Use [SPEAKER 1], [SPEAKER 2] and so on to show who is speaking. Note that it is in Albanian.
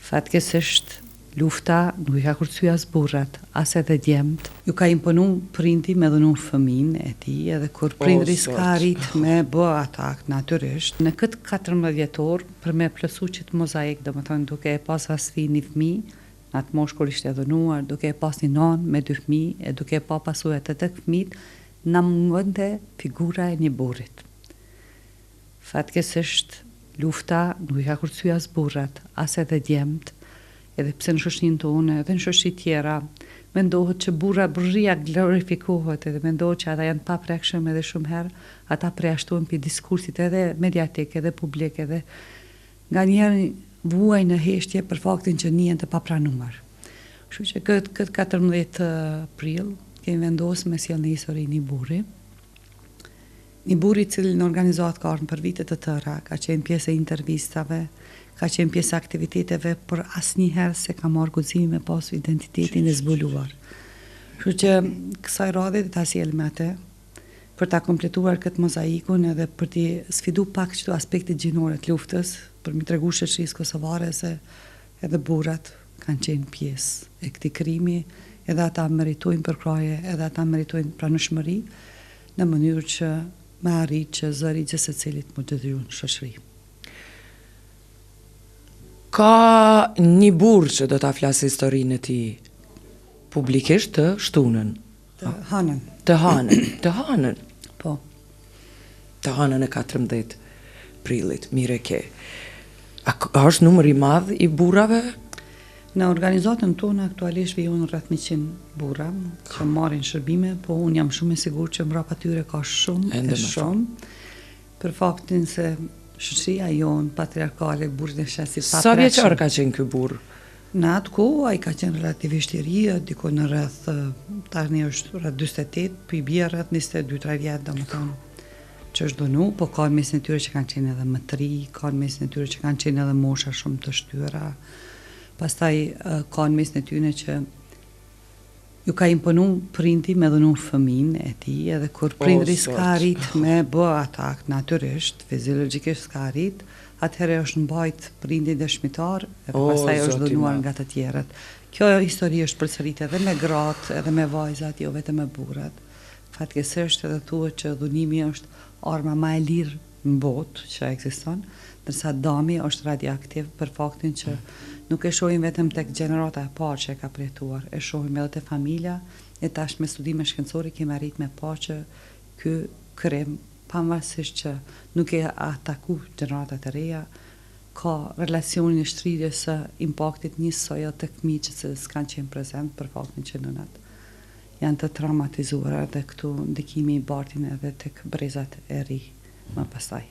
[SPEAKER 1] Fatkesisht lufta nuk I ka kërcyer as burrat, as edhe djemt. Ju ka imponu prindi me dhënu fëmin e tij, edhe kur prindri s'ka arrit me bë atak natyrisht. Në këtë 14 vjetor, për me plotsu që të mozaik, domethënë duke e pas asfi një fëmijë, në atë moshë kur ishte dhënuar, duke e pas një nanë me 2 fëmijë, e duke e pa pasojat e 8 fëmijët, na mungonte figura e një burrit. Fatkesisht lufta nuk I ka kërcyer as burrat, as edhe djemt, edhe pse në shoqërinë tonë, edhe në shoqëri tjera, mendohet që burria glorifikohet, edhe mendohet që ata janë pa prekshëm, edhe shumë herë ata përjashtohen pi diskursit edhe mediatik, edhe publik, edhe nganjëherë vuajnë në heshtje për faktin që njihen të papranuar. Kështu që këtë 14 prill kemi vendosur me sjell në histori një burri. Një burri I cili në organizat ka ardhur për vite të tëra, ka qenë pjesë e intervistave, ka qenë pjesë e aktiviteteve, por asnjëherë se ka marrë guximin me pas identitetin e zbuluar. Kështu që kësaj radhe ta sjell me atë për ta kompletuar këtë mozaikun edhe për t'i sfidu pak çdo aspektet gjinore të luftës, për mi tregu shoqërisë kosovare se edhe burrat kanë qenë pjesë e këtij krimi, edhe ata meritojnë përkraje, edhe ata meritojnë pranueshmëri në mënyrë që me arrit që zëri që secilit mu të dhiju në shoqëri.
[SPEAKER 2] Ka një burr që do ta flasë historinë e tij publikisht të shtunën.
[SPEAKER 1] Të Hanën.
[SPEAKER 2] Të Hanën.
[SPEAKER 1] Po.
[SPEAKER 2] Të Hanën e 14 prillit, mire ke. A është numër I madh I burrave?
[SPEAKER 1] Në organizatën tonë aktualisht vijojnë rreth 100 burra që marrin shërbime, po unë jam shumë e sigurt që mbrapa tyre ka shumë për faktin se shoqëria jonë patriarkale, burrin e shesit pa
[SPEAKER 2] Sa vjeçar ka qenë ky burr?
[SPEAKER 1] Në atë kohë ai ka qenë relativisht I ri, diku në rreth tani është rreth 48, po I bie rreth 22-23 vjet, domethënë që është dhënu, po ka në mesin e tyre që kanë qenë edhe më të ri, ka në mesin e tyre që kanë qenë edhe mosha shumë të shtyra. Pastaj ka në mesin e tyre që ju ka imponu prindi me dhënu fëmin e tij, edhe kur prindri s'ka arrit me bë atak natyrisht, fiziologjikisht s'ka arrit, atëherë është mbajt prindi dëshmitar, e pastaj është dhënuar nga të tjerët. Kjo histori është përsëritur edhe me gratë, edhe me vajzat, jo vetëm me burrat. Fatkesisht edhe thuhet që dhunimi është arma më e lirë në botë që ekziston, ndërsa dami është radioaktiv për faktin që nuk e shohim vetëm tek gjenerata e parë që e ka përjetuar, e shohim edhe te familja, e tash me studime shkencore kemi arrit me pa që ky krim, pavarësisht që nuk e ataku gjeneratat e reja, ka relacionin e shtrirjes së impaktit njësoj tek fëmijët që s'kan qenë prezent për faktin që nënat janë të traumatizuara dhe këtu ndikimi I bartin edhe tek brezat e ri më pastaj.